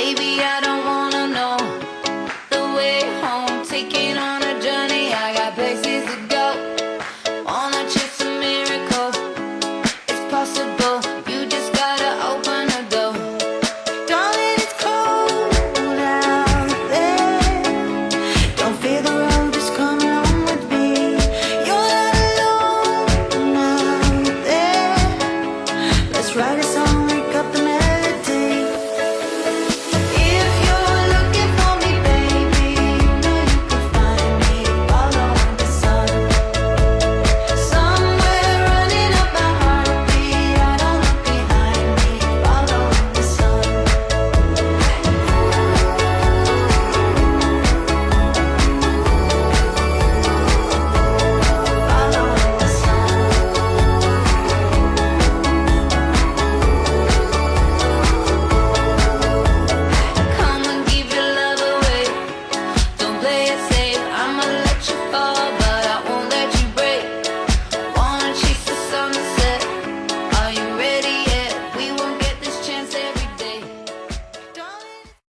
Baby, I don't wanna know the way home. Taking on a journey, I got places to go. Wanna chase a miracle, it's possible. You just gotta open the door. Darling, it's cold out there. Don't fear the road, just come along with me. You're not alone out there. Let's write a song, wake up the melody. If you're looking for me, baby, you know you can find me. Follow the sun. Somewhere running up my heartbeat. I don't look behind me. Follow the sun. Follow the sun. Come and give your love away. Don't play it safe. I'ma let you fall.